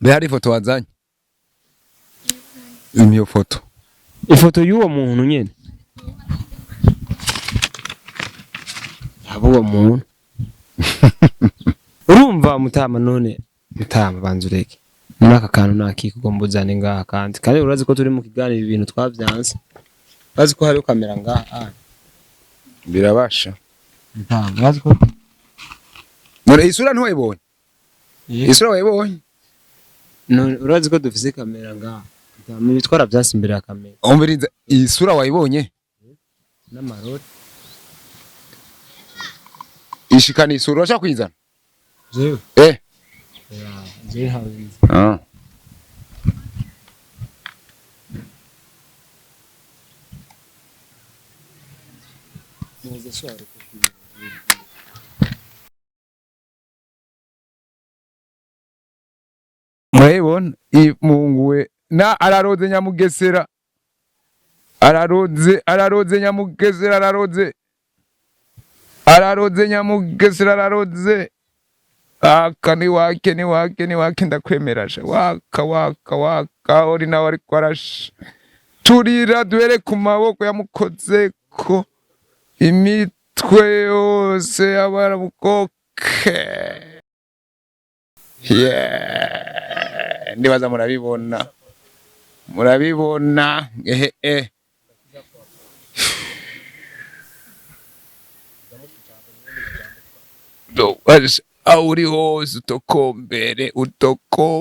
Be hari foto wazanye. Iyo foto. Ifoto y'uwo muntu nyene. Abo muntu. Urumva mutama none mutama banzureke. Naka kantu nakikugombuzane ngaha kandi. Kandi urazi ko turi mu kiganiro ibintu twavyanse. Bazi ko hari kamera ngaha. Birabasha. Mutama bazi ko None isura ntiwayibonye. Isura wayibonye. None urazi ko dufise kamera ngaha. Mutama bitwara byasi imbere ya kamera. Umviriza isura wayibonye. N'amaroti. Ishikana isura urashaka kwizana. Jewe. Jewe hawize. Neza share ko. Mwebon imunguwe na araroze nyamugesera. Araroze nyamugesera araroze nyamugesera araroze. Akani wake ndakwemerasha waka ori nawe ari kwarash turira duhere ku maboko yamukoze ko imitwe yose abaramukoke ndibaza murabibona Auri hose utokombere wikunda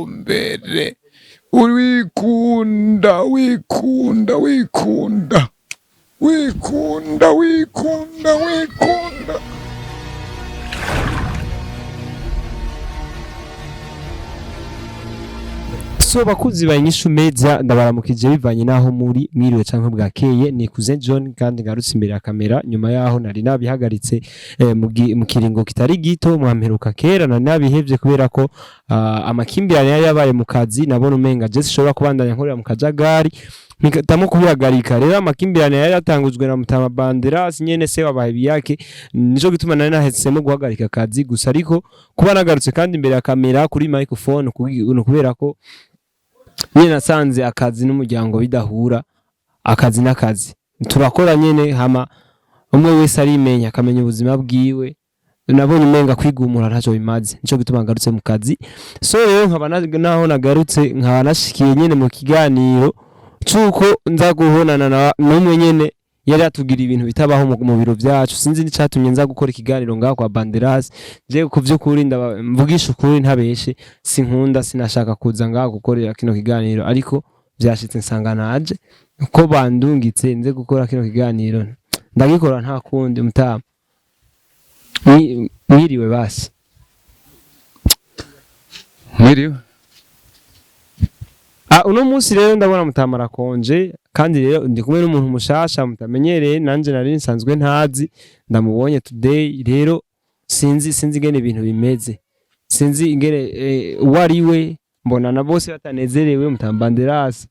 So bakuzi ba INYISHU media ndabaramukije bivanye naho muri mwiriwe canke bwakeye ni kuzen John kandi ngarutse imbere ya kamera nyuma yaho nari nabihagaritse mu kiringo kitari gito mwamperuka kera na nabihevye kubera ko amakimbirane yari yabaye mu kazi nabona umenga je sishobora kubandanya nkorera mu kajagari mpitamo kubihagarika rero amakimbirane yari yatangujwe na mutama Banderas nyene se wabaye biyake nico gituma nari nahetsemo guhagarika akazi gusa ariko kuba nagarutse kandi imbere ya kamera kuri microphone kubera ko nyine nasanze akazi n'umuryango bidahura akazi n'akazi turakora nyene hama umwe wese arimenya akamenya ubuzima bwiwe nabonye umenga kwigumura ntaco bimaze nico gituma ngarutse mu kazi so rero nkaba naho nagarutse nkaba nashikiye nyene mu kiganiro cuko nza guhonana n'umwe nyene yari atugira ibintu bitabaho mu biro byacu sinzi n'icatumye nza gukora ikiganiro ngaho kwa Banderas je kuvyukuri mvugisha ukuri ntabeshe sinkunda sinashaka kuza ngaho gukorera kino kiganiro ariko byashitse nsanga naje uko bandungitse nze gukora kino kiganiro ndagikora nta kundi mutama mwiriwe basi mwiriwe uno munsi rero ndabona mutama rakonje kandi rero ndi kumwe n'umuntu mushasha mutamenyereye nanje nari nsanzwe ntazi ndamubonye today rero sinzi ingene ibintu bimeze sinzi ingene wariwe mbona na bose batanezerewe mutama Banderas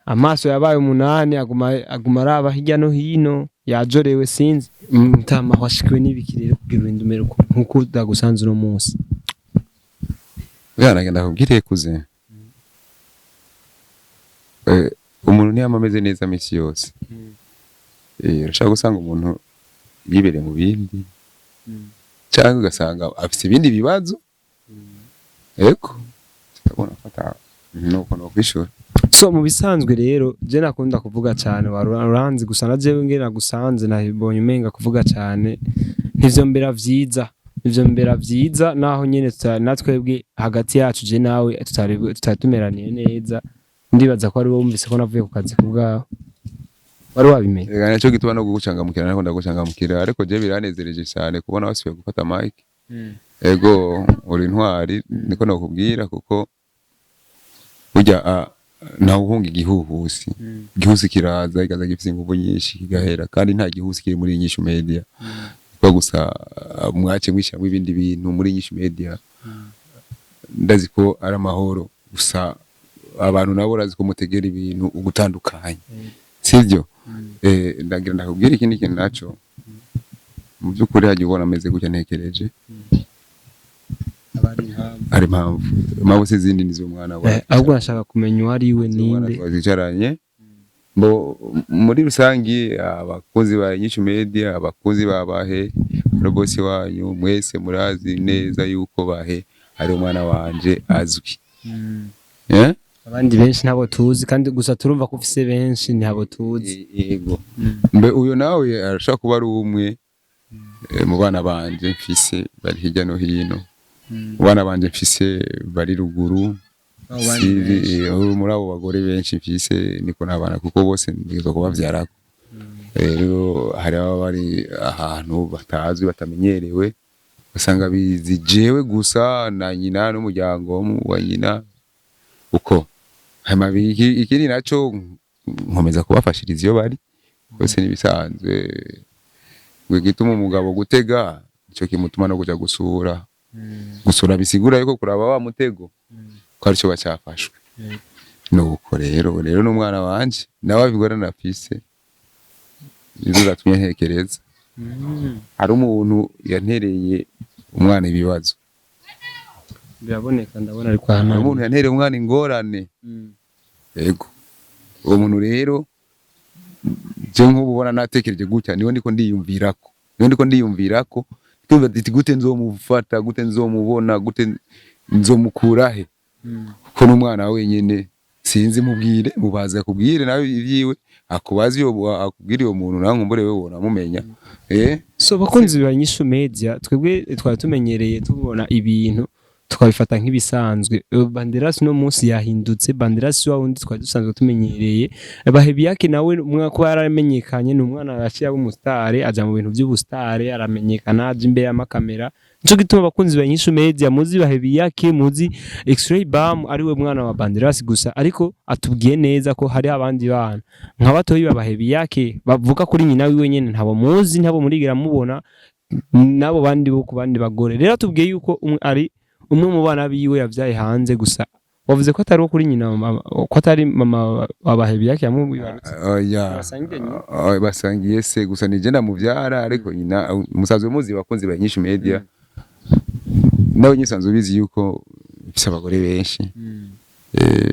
amaso yabaye umunani aguma araba hirya no hino yajorewe sinzi mutama washikiwe n'ibikirero kugira indumero nkuko dagusanze uno munsi Nagenda kubwire kuze umuntu niyo ameze neza misi yose urashaka gusanga umuntu yibereye mu bindi cyangwa ugasanga afite ibindi bibazo eko tukabona fata nuko no kwishura so mu bisanzwe rero je nakunda kuvuga cyane waranzi gusa na jewe ngena gusanze nabonye umenga kuvuga cyane nivyo mbera vyiza naho nyene natwebwe hagati yacu je nawe tutatumeraniye neza ndibaza ko ari wowe umvise ko navuye ku kazi kubwaho wari wabimenye rega cyo gituma no gucangamukira nako ndagucangamukira ariko je biranezereje cyane kubona wasubiye gufata mic ego uri ntwari niko nakubwira kuko burya naho uhunga igihuhusi igihusi kiraza ikaza gifite ingufu nyinshi kigahera kandi nta gihusi kiri muri INYISHU media ko gusa mwace mwishamwe ibindi bintu muri INYISHU media ndazi ko ari amahoro gusa abantu nabo razi ko mutegera ibintu ugutandukanye sivyo ndagira ndakubwira ikindi kintu naco mu byukuri haje ubona ameze gutya ntekereje ari impamvu zindi nizo mwana wawe ahubwo nashaka kumenya uwo ari we ninde twazicaranye bo muri rusangi abakozi ba INYISHU media abakozi babahe robosi wanyu mwese murazi neza yuko bahe ari umwana wanje azwi abandi benshi ntabo tuzi kandi gusa turumva ko ufise benshi ntabo tuzi yego mbe uyo nawe arashaka kuba ari umwe mu bana banje mfise bari hirya no hino mu bana banje mfise bari ruguru muri abo bagore benshi mfise niko nabana kuko bose ngizo kubavyarako rero hari bari ahantu batazwi batamenyerewe basanga bizi jewe gusa na nyina n'umuryango wa nyina uko hama ikindi naco nkomeza kubafashiriza iyo bari bose nibisanzwe gituma umugabo gutega ico kimutuma no kuja gusura bisigura yuko kuraba wa mutego ko arico bacafashwe nuko rero n'umwana wanje nawe abigora nafise bizatumye ntekereza hari umuntu yantereye umwana ibibazo biraboneka ndabona ariko hana umuntu yantereye umwana ingorane yego uwo muntu rero je nk'ububona natekereje gutya niho ndiko ndiyumvirako tumva ati gute nzomufata gute nzomubona gute nzomukurahe ko n'umwana wenyene sinzi mubwire mubaza kubwire nawe ivyiwe akubaza iyo akubwira iyo muntu nawe ngumbure wewe uramumenya so bakunzi ba INYISHU media twebwe twari tumenyereye tubona ibintu tukabifata nk'ibisanzwe Banderas no munsi yahindutse Banderas wa wundi twari dusanzwe tumenyereye bahebi yake nawe umwe ko yaramenyekanye n'umwana yaciye umustar aja mu bintu by'ubustar aramenyekana aje imbere y'amakamera nico gituma bakunzi ba INYISHU media muzi bahebi yake muzi X-ray bam ari we mwana wa Banderas gusa ariko atubwiye neza ko hari abandi bana nk'abatoyi bahebi yake bavuga kuri nyina wiwe nyene ntabo muzi ntabo murigira mubona nabo bandi bo ku bandi bagore rero atubwiye yuko ari umwe mu bana biwe yavyaye hanze gusa wavuze ko atari wo kuri nyina ko atari mama wabahebi yake yamubibarutse basangiye se gusa nije ndamuvyara ariko nyina umusazo muzi bakunzi ba INYISHU media nawe nyisanzwe bizi yuko bifise abagore benshi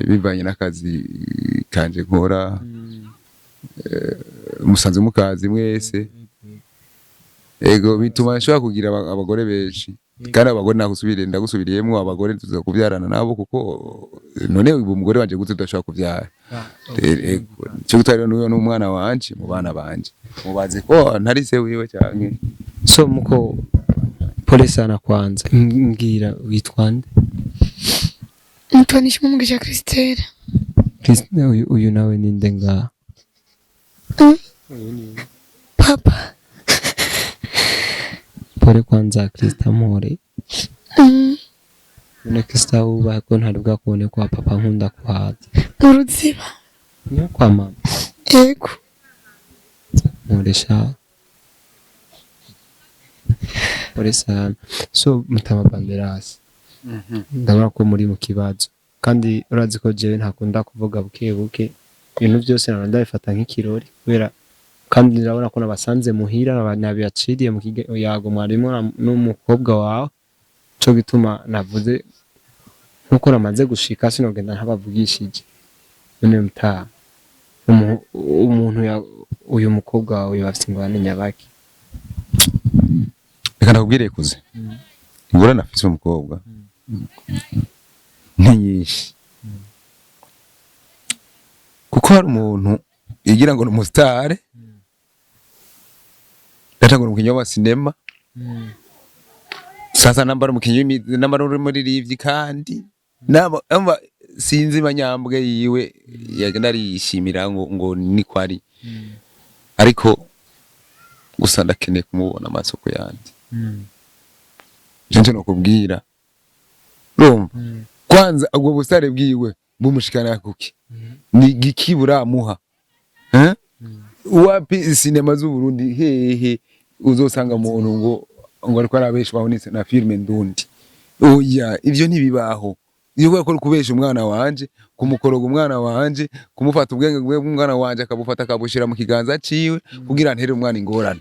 bivanye n'akazi kanje nkora musanze mukazi mwese ego bituma nshobora kugira abagore benshi kandi abagore ndagusubiriyemo abagore tuza kubyarana nabo kuko none uyu mugore wanje gute tudashobora kubyara cyo gutari n'umwana wanje mu bana banje mubaze ko ntari se wiwe cyane so muko pole sana kwanza mbwira witwande Mutoni Mugisha Christelle uyu nawe ninde nga papa pole kwanza Krista more None Krista uba ko ntari bwakubone kwa papa nkunda kwaza uruziba niyo kwa mama yego muresha pole sana so mutama Banderas ndabona ko muri mu kibazo kandi urazi ko jewe ntakunda kuvuga buke ibintu byose ndabifata nk'ikirori kubera kandi ndabona ko nabasanze muhira nabiyaciriye mu yago mwarimo n'umukobwa wawe cyo gituma navuze nkuko namaze gushika sinogenda ntabavugishije none mutaha umuntu uyu mukobwa wawe bafite ingorane nyabaki reka ndakubwire kuze ingorane afite umukobwa ni nyinshi kuko hari umuntu yigira ngo ni umusitare ngo ni umukinnyi wa sinema sasa nambara umukinnyi n'amaruru muri livyi kandi sinzi manyambwe yiwe yagenda arishimira ngo ni kwari ariko gusa ndakeneye kumubona amasoko yandi nje nokubwira rumva kwanza ubwo busare bwiwe bumushikana kuki ni gikibura muha wapi sinema z'u Burundi hehe uzosanga umuntu ngo ariko arabeshwaho na filme ndundi oya ivyo ntibibaho iyo ko kubesha umwana wanje kumukoroga umwana wanje kumufata ubwenge bw'umwana wanje akabufata akabushira mu kiganza ciwe kugira ntere umwana ingorane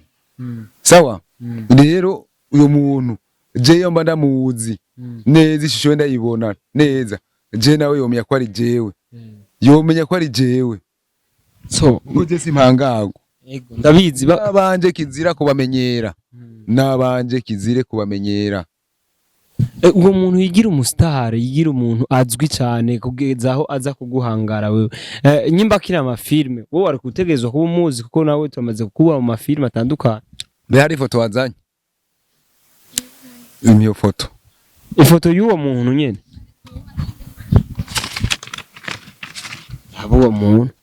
sawa rero uyo muntu je yo mba ndamuzi neza ishusho ndayibona neza je nawe yomenya ko ari jewe yomenya ko ari jewe so gute simpangago ego ndabizi nabanje kizira kubamenyera nabanje kizire kubamenyera uwo muntu yigira umustar yigira umuntu azwi cyane kugezaho aza kuguhangara wewe nyimba kiri amafilme wowe wari kutegezwa kuba umuzi kuko nawe turamaze kukuba mu mafilme atandukanye be hari ifoto wazanye iyo foto ifoto y'uwo muntu nyene abo muntu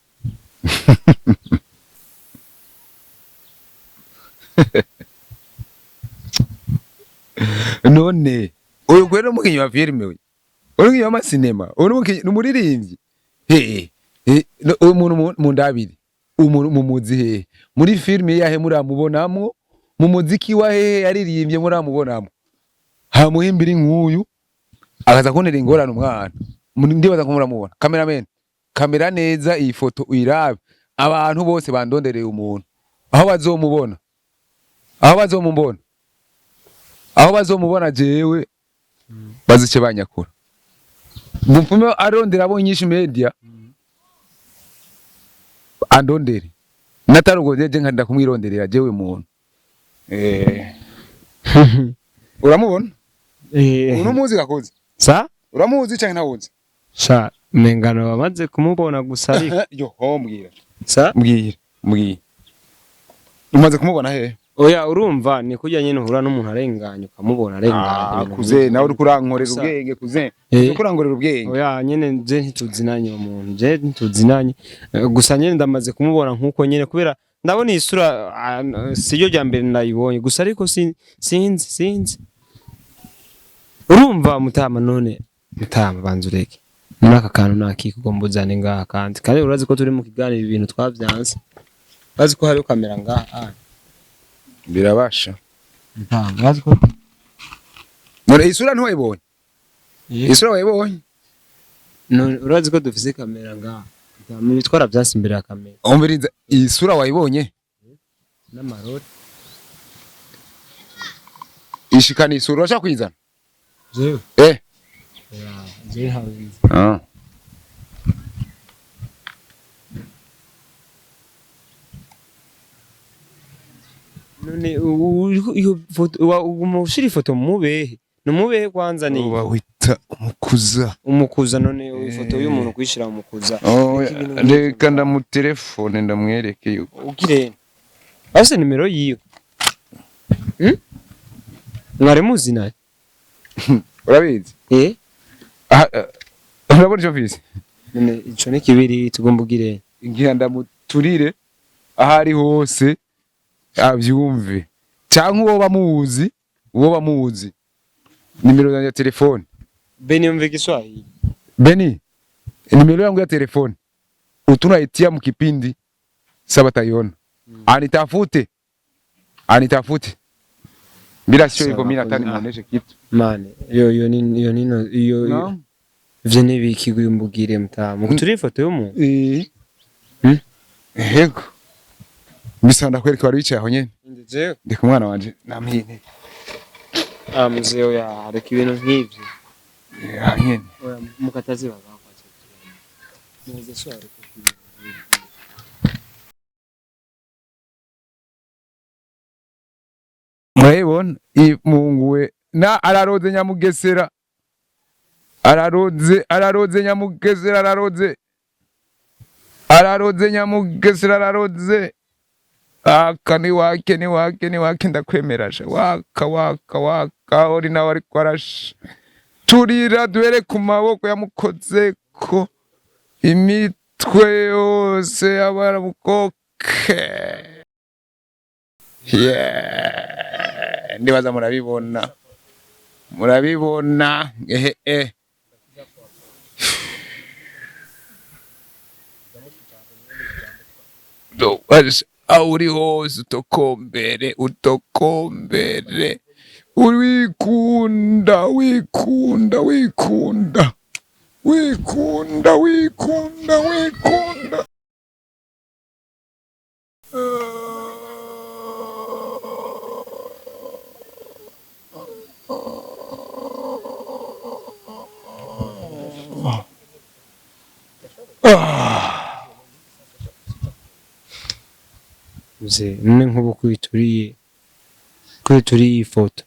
none uyu kwera umukinyi wa filme we umukinyi wa masinema umuririmbyi umuntu mu ndabiri umuntu mumuzi he muri filme yahe muramubonamo mu muziki wa he yaririmbye muramubonamo hamuhimbira nk'uyu akaza kunera ingorane umwana ndibaza ko muramubona cameraman kamera neza iyi foto uyirabe abantu bose bandondereye umuntu aho bazomubona aho bazomubona jewe bazice banyakura mupfume arondera abo INYISHU media andondere natarugo jeje nkanda kumwironderera jewe muntu uramubona uno muzi gakoze sa uramuzi cyane ntawuzi sha mengano bamaze kumubona gusa ariko yo mbwira sa mbwira umaze kumubona he oya urumva ni kujya nyine uhura n'umuntu arenganya ukamubona arenganya kuze nawe uri kurankorera ubwenge kuze uri kurangorera ubwenge oya nyine je ntituzinanye umuntu je ntituzinanye gusa nyine ndamaze kumubona nkuko nyine kubera ndabona isura siyo jya mbere ndayibonye gusa ariko sinzi urumva mutama none mutama banzureke muri aka kantu nakikugombodzane ngaha kandi urazi ko turi mu kiganiro ibintu twavyanse bazi ko hari kamera ngaha birabasha bazi ko none isura ntiwayibonye isura wayibonye none urazi ko dufise kamera ngaha mu bitwara byasi imbere ya kamera umviriza isura wayibonye n'amarori ishikana isura urashaka kwizana jewe jewe hawize none iyo foto umushira ifoto mubehe numubehe kwanza ni wita umukuza none ifoto y'umuntu kwishira umukuza reka ndamutelefone ndamwereke yuko ugire ase nimero yiyo mwari muzi naye urabizi urabona icyo mfise none ico ni kibiri tugomba ugire ngira ndamuturire ahari hose abyumve cyangwa uwo bamuzi nimero ya telefone Beni umve Kiswahili Beni nimero yangu ya telefone utunaitia mkipindi sabataiona anitafute bila sio hivyo mimi nataka nimuoneshe kitu mane yo nino ivyo nibikiguye umbugire mutamu kuturi ifoto y'umuntu hego bisanda kwereka wari wicaye aho nyene ndeje ndi ku mwana wanje namhine muzeo ya reka ibintu nk'ivyo nyene mukatazi bagakwaje muze so ariko murabibona imunguwe na araroze nyamugesera araroze nyamugesera akani wake ndakwemerasha waka ori nawe ariko arasha turira duhere ku maboko yamukozeko imitwe yose y'abarabukoke ndibaza murabibona uri hose utokombere wikunda mzee none nkubu kwituriye ifoto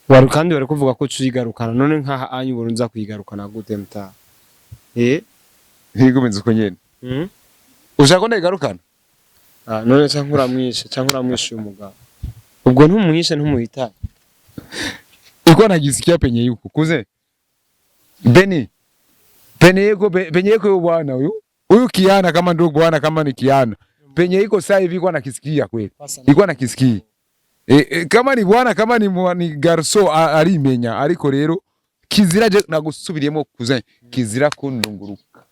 wari kandi bari kuvuga ko tuyigarukana none nkaha anyu ubona nza kuyigarukana gute mta Higumenze uko nyene ushaka ko ndayigarukana none cyangwa uramwishe umugabo ubwo ntumwishe ntumuhitane iko nagisikia penye yuko kuze Beni penye yuko bwana huyu kiana kama ndio bwana kama ni kiana penye iko sasa hivi iko nakisikia kweli iko nakisikia kama ni bwana kama ni garso arimenya ariko rero kizira je nagusubiriyemo kuze kizira kundunguruka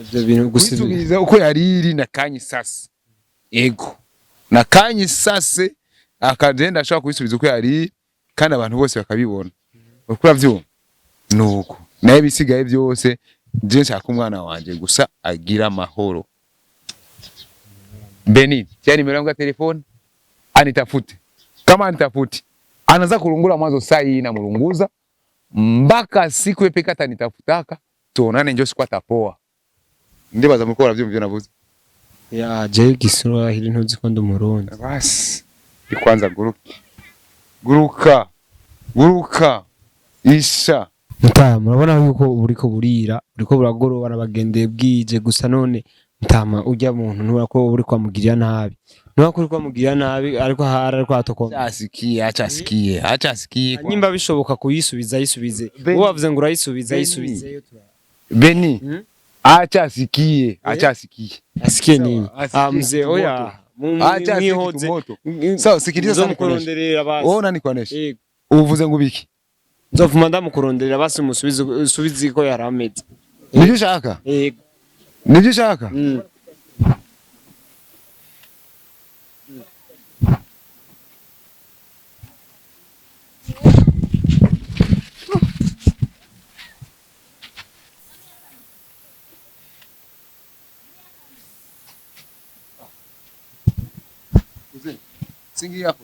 ibyo bintu gusubiza uko yariri na kanyi sasa ego na kanyi sasa akagenda ashaka kubisubiza uko yari kandi abantu bose bakabibona ukura byo nuko naye bisigaye byose je nshaka umwana wanje gusa agira mahoro Beni tia nimero yangu ya telefoni anitafute kama anitafuti anaanza kulungula mwanzo saa hii na mulunguza mpaka siku yepeka atanitafutaka tuonane njoo siku atapoa ndibaza mukora byo navuze ya je gisura hili ntuzi ko ndumurundi basi ikwanza guruka isha mutama murabona yuko buriko buragoroba nabagendeye bwije gusa none mutama ujya muntu ntubura ko buri kwamugirira nabi nuko kwamugirira nabi ariko ariko atokoma achasikie nyimba bishoboka kuyisubiza yisubize ubavuze ngo urayisubiza yisubize Beni achasikie asikie nini mzee oya mwihoze sawa sikiliza sana mukuronderera basi ona nikwanesha uvuze ngo biki nzovuma ndamukuronderera basi musubize ko yarameze nibyo ushaka nibyo ushaka Singi hapo.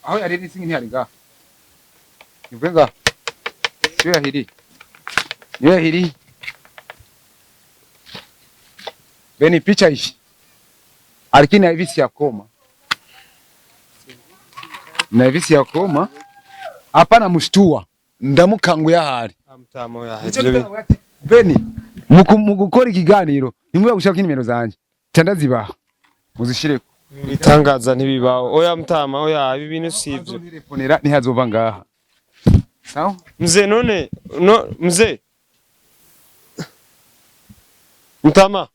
Aho yari singi ntihari nga. Nivenga. Niyo hiri. Beni picha hii. Alikini na hivisi ya koma. Na hivisi ya koma. Hapana mshtua. Ndamukangu ya hari. Amtamo ya Beni. Mugukora ikiganiro. Nimwe gushaka nimero zanje. Tandaziba. Muzishireko. Itangaza ntibibaho. Oya mtama, oya ibi bintu sivyo. Telefonera ntihazova ngaha. Sawa? Mzee none, mzee. Mtama.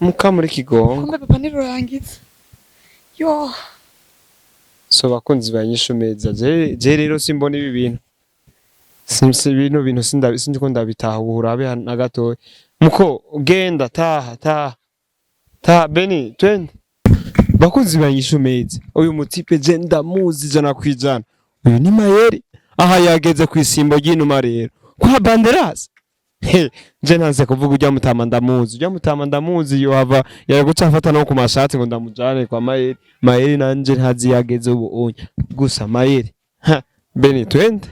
Mukamuri kigongo. Kumbe papa nirurangiza. Yo. So bakunzi banyishu meza. Je rero simbona ibi bintu. Simse bintu sinzi ko ndabitaha uburabe na gatoya. Muko genda taha Beni twende bakunzi banyishu meza uyu mutipe je ndamuzi jana kwijana uyu ni mayeri aha yageze kwisimbo ry'inuma rero kwa Banderas je nanze kuvuga ujya mutama ndamuzi yo hava yagucafata no ku mashati ngo ndamujane kwa mayeri nanje ntazi yageze ubu gusa mayeri Beni twende